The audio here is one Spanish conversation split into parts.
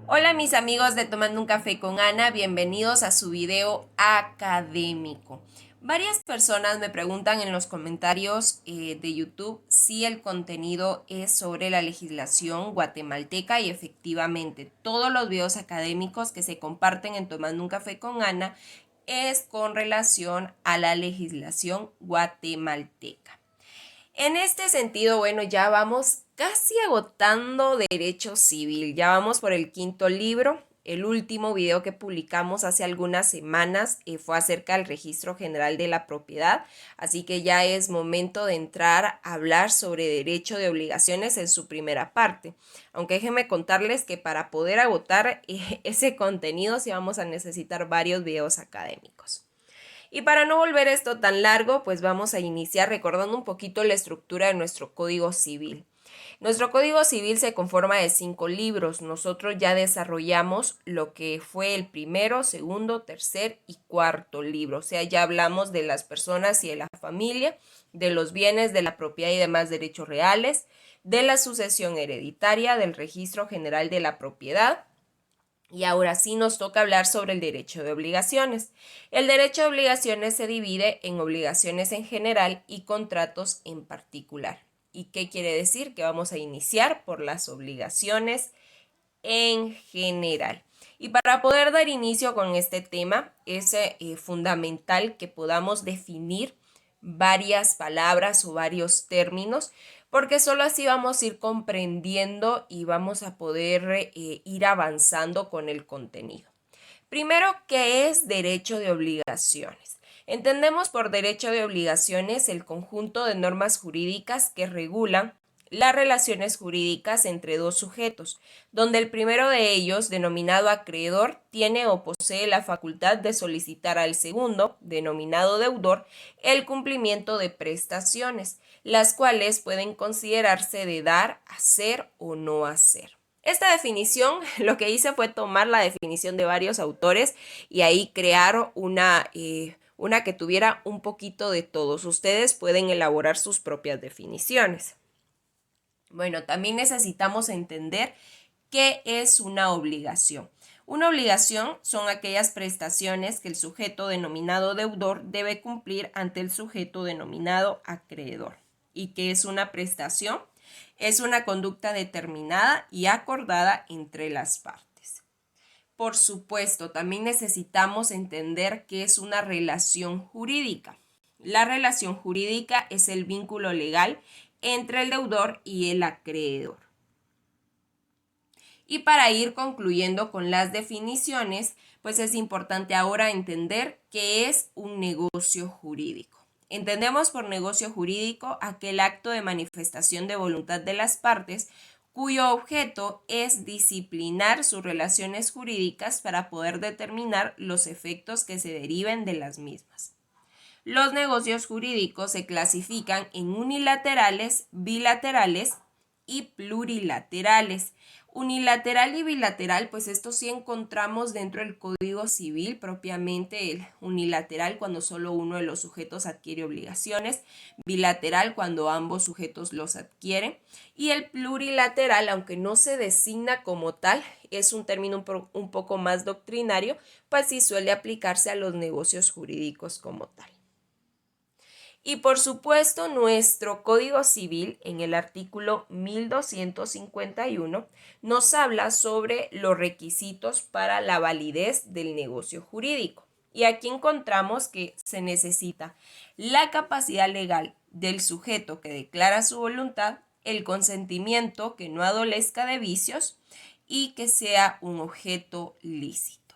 Hola mis amigos de Tomando un Café con Ana, bienvenidos a su video académico. Varias personas me preguntan en los comentarios de YouTube si el contenido es sobre la legislación guatemalteca y efectivamente todos los videos académicos que se comparten en Tomando un Café con Ana es con relación a la legislación guatemalteca. En este sentido, bueno, ya vamos casi agotando derecho civil. Ya vamos por el quinto libro. El último video que publicamos hace algunas semanas fue acerca del Registro General de la Propiedad, así que ya es momento de entrar a hablar sobre derecho de obligaciones en su primera parte. Aunque déjenme contarles que para poder agotar ese contenido sí vamos a necesitar varios videos académicos. Y para no volver esto tan largo, pues vamos a iniciar recordando un poquito la estructura de nuestro Código Civil. Nuestro Código Civil se conforma de 5 libros. Nosotros ya desarrollamos lo que fue el primero, segundo, tercer y cuarto libro. O sea, ya hablamos de las personas y de la familia, de los bienes, de la propiedad y demás derechos reales, de la sucesión hereditaria, del Registro General de la Propiedad. Y ahora sí nos toca hablar sobre el derecho de obligaciones. El derecho de obligaciones se divide en obligaciones en general y contratos en particular. ¿Y qué quiere decir? Que vamos a iniciar por las obligaciones en general. Y para poder dar inicio con este tema es fundamental que podamos definir varias palabras o varios términos, porque solo así vamos a ir comprendiendo y vamos a poder ir avanzando con el contenido. Primero, ¿qué es derecho de obligaciones? Entendemos por derecho de obligaciones el conjunto de normas jurídicas que regulan las relaciones jurídicas entre dos sujetos, donde el primero de ellos, denominado acreedor, tiene o posee la facultad de solicitar al segundo, denominado deudor, el cumplimiento de prestaciones, las cuales pueden considerarse de dar, hacer o no hacer. Esta definición, lo que hice fue tomar la definición de varios autores y ahí crear una que tuviera un poquito de todos. Ustedes pueden elaborar sus propias definiciones. Bueno, también necesitamos entender qué es una obligación. Una obligación son aquellas prestaciones que el sujeto denominado deudor debe cumplir ante el sujeto denominado acreedor. ¿Y qué es una prestación? Es una conducta determinada y acordada entre las partes. Por supuesto, también necesitamos entender qué es una relación jurídica. La relación jurídica es el vínculo legal entre el deudor y el acreedor. Y para ir concluyendo con las definiciones, pues es importante ahora entender qué es un negocio jurídico. Entendemos por negocio jurídico aquel acto de manifestación de voluntad de las partes cuyo objeto es disciplinar sus relaciones jurídicas para poder determinar los efectos que se deriven de las mismas. Los negocios jurídicos se clasifican en unilaterales, bilaterales y plurilaterales. Unilateral y bilateral, pues esto sí encontramos dentro del Código Civil, propiamente el unilateral cuando solo uno de los sujetos adquiere obligaciones, bilateral cuando ambos sujetos los adquieren, y el plurilateral, aunque no se designa como tal, es un término un poco más doctrinario, pues sí suele aplicarse a los negocios jurídicos como tal. Y por supuesto, nuestro Código Civil, en el artículo 1251, nos habla sobre los requisitos para la validez del negocio jurídico. Y aquí encontramos que se necesita la capacidad legal del sujeto que declara su voluntad, el consentimiento que no adolezca de vicios y que sea un objeto lícito.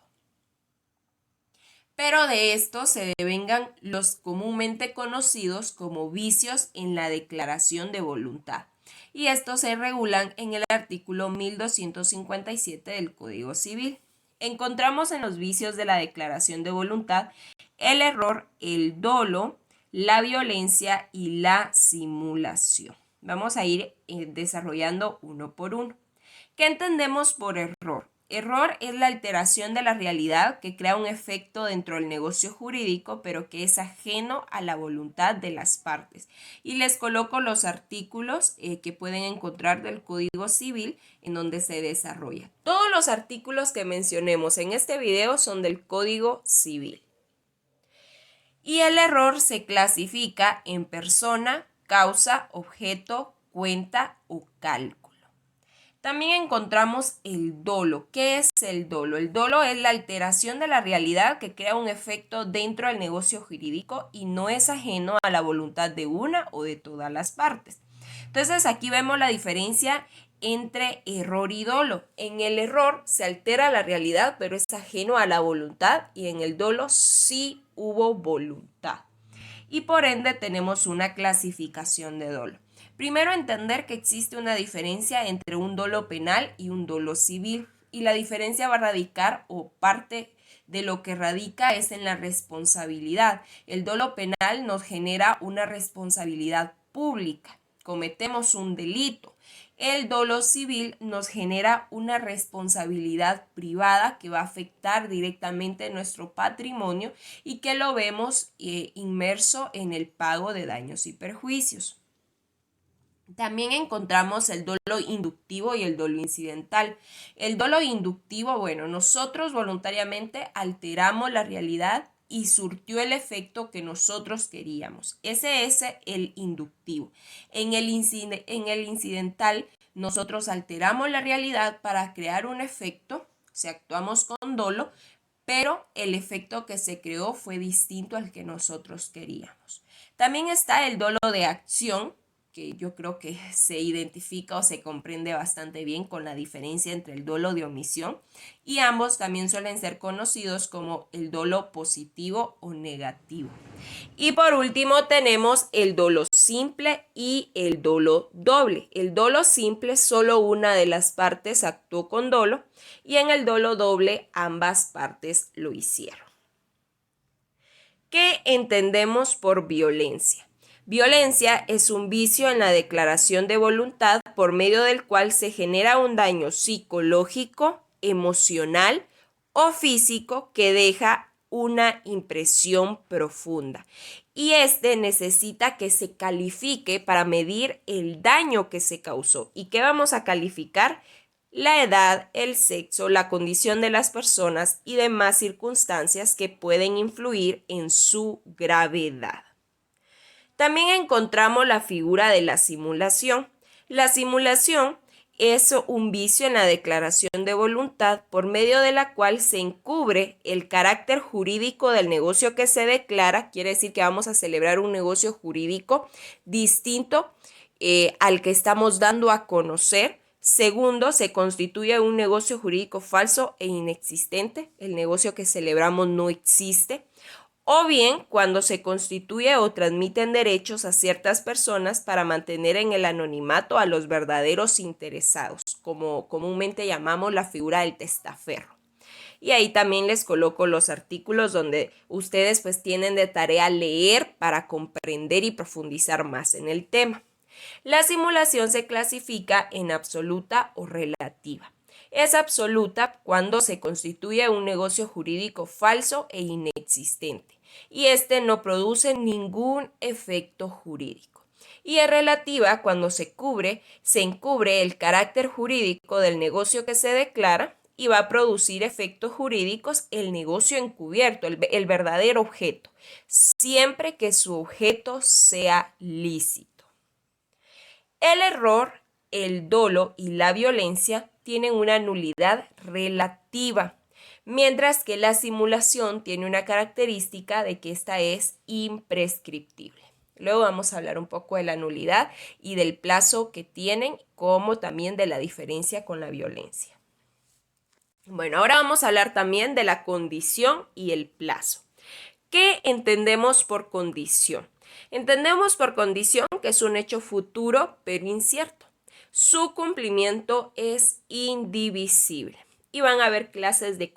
Pero de esto se devengan los comúnmente conocidos como vicios en la declaración de voluntad. Y estos se regulan en el artículo 1257 del Código Civil. Encontramos en los vicios de la declaración de voluntad el error, el dolo, la violencia y la simulación. Vamos a ir desarrollando uno por uno. ¿Qué entendemos por error? Error es la alteración de la realidad que crea un efecto dentro del negocio jurídico, pero que es ajeno a la voluntad de las partes. Y les coloco los artículos que pueden encontrar del Código Civil en donde se desarrolla. Todos los artículos que mencionemos en este video son del Código Civil. Y el error se clasifica en persona, causa, objeto, cuenta o cálculo. También encontramos el dolo. ¿Qué es el dolo? El dolo es la alteración de la realidad que crea un efecto dentro del negocio jurídico y no es ajeno a la voluntad de una o de todas las partes. Entonces aquí vemos la diferencia entre error y dolo. En el error se altera la realidad, pero es ajeno a la voluntad, y en el dolo sí hubo voluntad. Y por ende tenemos una clasificación de dolo. Primero, entender que existe una diferencia entre un dolo penal y un dolo civil, y la diferencia va a radicar, o parte de lo que radica es en la responsabilidad. El dolo penal nos genera una responsabilidad pública, cometemos un delito. El dolo civil nos genera una responsabilidad privada que va a afectar directamente nuestro patrimonio y que lo vemos inmerso en el pago de daños y perjuicios. También encontramos el dolo inductivo y el dolo incidental. El dolo inductivo, bueno, nosotros voluntariamente alteramos la realidad y surtió el efecto que nosotros queríamos. Ese es el inductivo. En el incidental, nosotros alteramos la realidad para crear un efecto, o sea, actuamos con dolo, pero el efecto que se creó fue distinto al que nosotros queríamos. También está el dolo de acción, que yo creo que se identifica o se comprende bastante bien con la diferencia entre el dolo de omisión, y ambos también suelen ser conocidos como el dolo positivo o negativo. Y por último tenemos el dolo simple y el dolo doble. El dolo simple, solo una de las partes actuó con dolo, y en el dolo doble ambas partes lo hicieron. ¿Qué entendemos por violencia? Violencia es un vicio en la declaración de voluntad por medio del cual se genera un daño psicológico, emocional o físico que deja una impresión profunda. Y este necesita que se califique para medir el daño que se causó. ¿Y qué vamos a calificar? La edad, el sexo, la condición de las personas y demás circunstancias que pueden influir en su gravedad. También encontramos la figura de la simulación. La simulación es un vicio en la declaración de voluntad por medio de la cual se encubre el carácter jurídico del negocio que se declara. Quiere decir que vamos a celebrar un negocio jurídico distinto al que estamos dando a conocer. Segundo, se constituye un negocio jurídico falso e inexistente. El negocio que celebramos no existe. O bien cuando se constituye o transmiten derechos a ciertas personas para mantener en el anonimato a los verdaderos interesados, como comúnmente llamamos la figura del testaferro. Y ahí también les coloco los artículos donde ustedes pues tienen de tarea leer para comprender y profundizar más en el tema. La simulación se clasifica en absoluta o relativa. Es absoluta cuando se constituye un negocio jurídico falso e inexistente, y este no produce ningún efecto jurídico. Y es relativa cuando se encubre el carácter jurídico del negocio que se declara y va a producir efectos jurídicos el negocio encubierto, el verdadero objeto, siempre que su objeto sea lícito. El error, el dolo y la violencia tienen una nulidad relativa, mientras que la simulación tiene una característica de que esta es imprescriptible. Luego vamos a hablar un poco de la nulidad y del plazo que tienen, como también de la diferencia con la violencia. Bueno, ahora vamos a hablar también de la condición y el plazo. ¿Qué entendemos por condición? Entendemos por condición que es un hecho futuro pero incierto. Su cumplimiento es indivisible. y van a haber clases de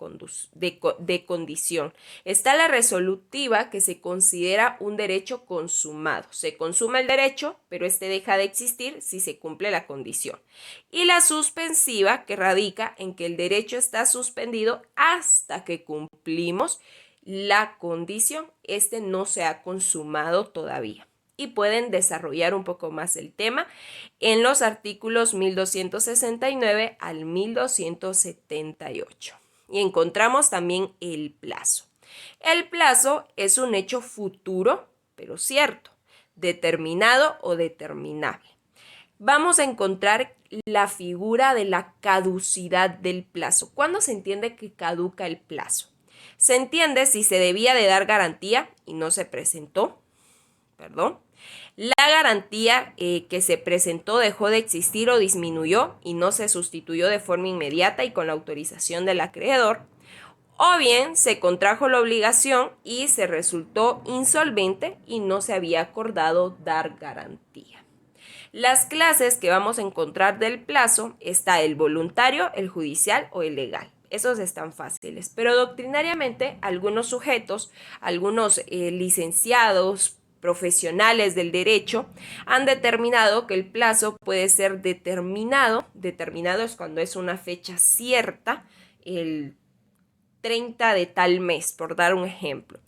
condición. Está la resolutiva, que se considera un derecho consumado. Se consuma el derecho, pero este deja de existir si se cumple la condición. Y la suspensiva, que radica en que el derecho está suspendido hasta que cumplimos la condición. Este no se ha consumado todavía. Y pueden desarrollar un poco más el tema en los artículos 1269 al 1278. Y encontramos también el plazo. El plazo es un hecho futuro, pero cierto, determinado o determinable. Vamos a encontrar la figura de la caducidad del plazo. ¿Cuándo se entiende que caduca el plazo? Se entiende si se debía de dar garantía y no se presentó. La garantía que se presentó dejó de existir o disminuyó y no se sustituyó de forma inmediata y con la autorización del acreedor, o bien se contrajo la obligación y se resultó insolvente y no se había acordado dar garantía. Las clases que vamos a encontrar del plazo está el voluntario, el judicial o el legal. Esos están fáciles, pero doctrinariamente algunos sujetos, algunos licenciados, profesionales del derecho han determinado que el plazo puede ser determinado es cuando es una fecha cierta, el 30 de tal mes, por dar un ejemplo.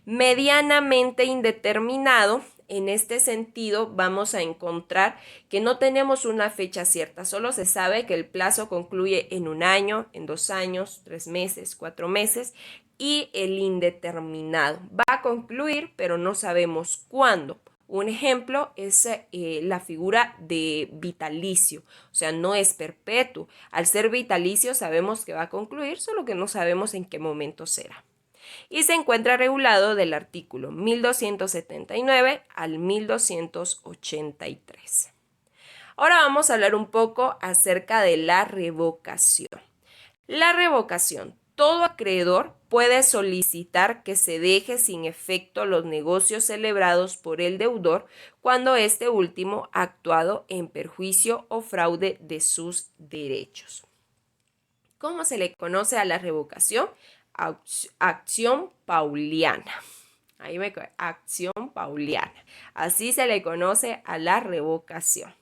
Medianamente indeterminado, en este sentido vamos a encontrar que no tenemos una fecha cierta, solo se sabe que el plazo concluye en 1 año, en 2 años, 3 meses, 4 meses, y el indeterminado va a concluir, pero no sabemos cuándo. Un ejemplo es la figura de vitalicio, o sea, no es perpetuo. Al ser vitalicio sabemos que va a concluir, solo que no sabemos en qué momento será. Y se encuentra regulado del artículo 1279 al 1283. Ahora vamos a hablar un poco acerca de la revocación. La revocación. Todo acreedor puede solicitar que se deje sin efecto los negocios celebrados por el deudor cuando este último ha actuado en perjuicio o fraude de sus derechos. ¿Cómo se le conoce a la revocación? Acción pauliana. Acción pauliana. Así se le conoce a la revocación.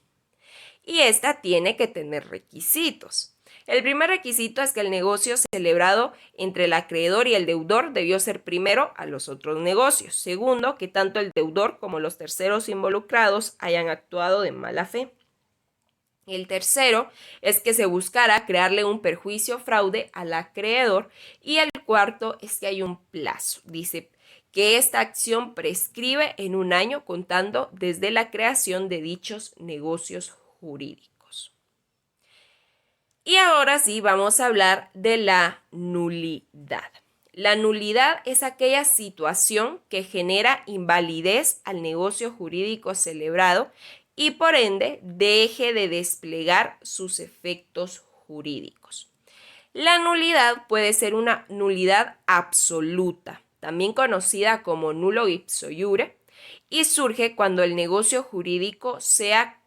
Y esta tiene que tener requisitos. El primer requisito es que el negocio celebrado entre el acreedor y el deudor debió ser primero a los otros negocios. Segundo, que tanto el deudor como los terceros involucrados hayan actuado de mala fe. El tercero es que se buscara crearle un perjuicio o fraude al acreedor. Y el cuarto es que hay un plazo. Dice que esta acción prescribe en 1 año contando desde la creación de dichos negocios jurídicos. Y ahora sí vamos a hablar de la nulidad. La nulidad es aquella situación que genera invalidez al negocio jurídico celebrado y por ende deje de desplegar sus efectos jurídicos. La nulidad puede ser una nulidad absoluta, también conocida como nulo ipso iure, y surge cuando el negocio jurídico sea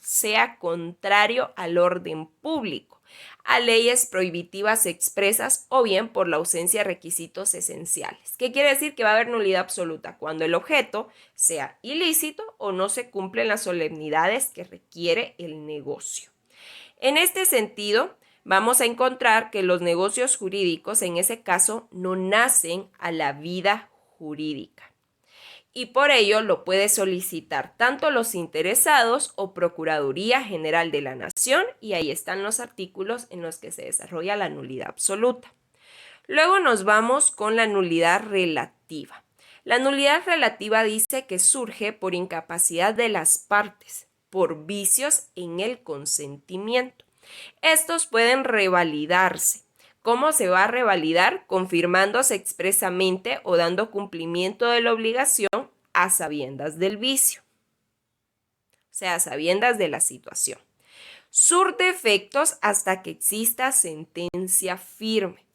sea contrario al orden público, a leyes prohibitivas expresas o bien por la ausencia de requisitos esenciales. ¿Qué quiere decir? Que va a haber nulidad absoluta cuando el objeto sea ilícito o no se cumplen las solemnidades que requiere el negocio. En este sentido, vamos a encontrar que los negocios jurídicos en ese caso no nacen a la vida jurídica. Y por ello lo puede solicitar tanto los interesados o Procuraduría General de la Nación, y ahí están los artículos en los que se desarrolla la nulidad absoluta. Luego nos vamos con la nulidad relativa. La nulidad relativa dice que surge por incapacidad de las partes, por vicios en el consentimiento. Estos pueden revalidarse. ¿Cómo se va a revalidar? Confirmándose expresamente o dando cumplimiento de la obligación a sabiendas del vicio, o sea, a sabiendas de la situación. Surte efectos hasta que exista sentencia firme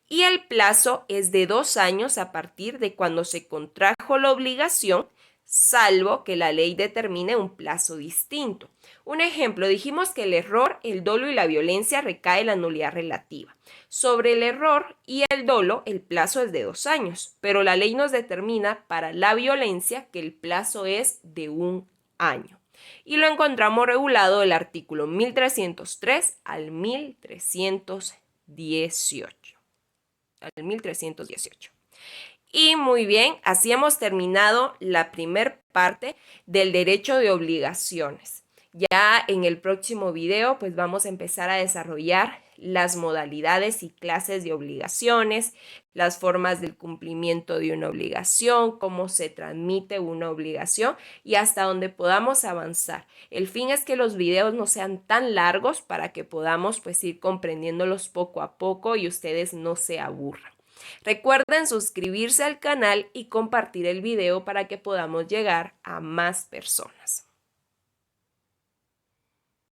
y el plazo es de 2 años a partir de cuando se contrajo la obligación salvo que la ley determine un plazo distinto. Un ejemplo, dijimos que el error, el dolo y la violencia recae la nulidad relativa. Sobre el error y el dolo, el plazo es de 2 años, pero la ley nos determina para la violencia que el plazo es de 1 año. Y lo encontramos regulado del artículo 1303 al 1318. Y muy bien, así hemos terminado la primera parte del derecho de obligaciones. Ya en el próximo video pues vamos a empezar a desarrollar las modalidades y clases de obligaciones, las formas del cumplimiento de una obligación, cómo se transmite una obligación y hasta donde podamos avanzar. El fin es que los videos no sean tan largos para que podamos pues ir comprendiéndolos poco a poco y ustedes no se aburran. Recuerden suscribirse al canal y compartir el video para que podamos llegar a más personas.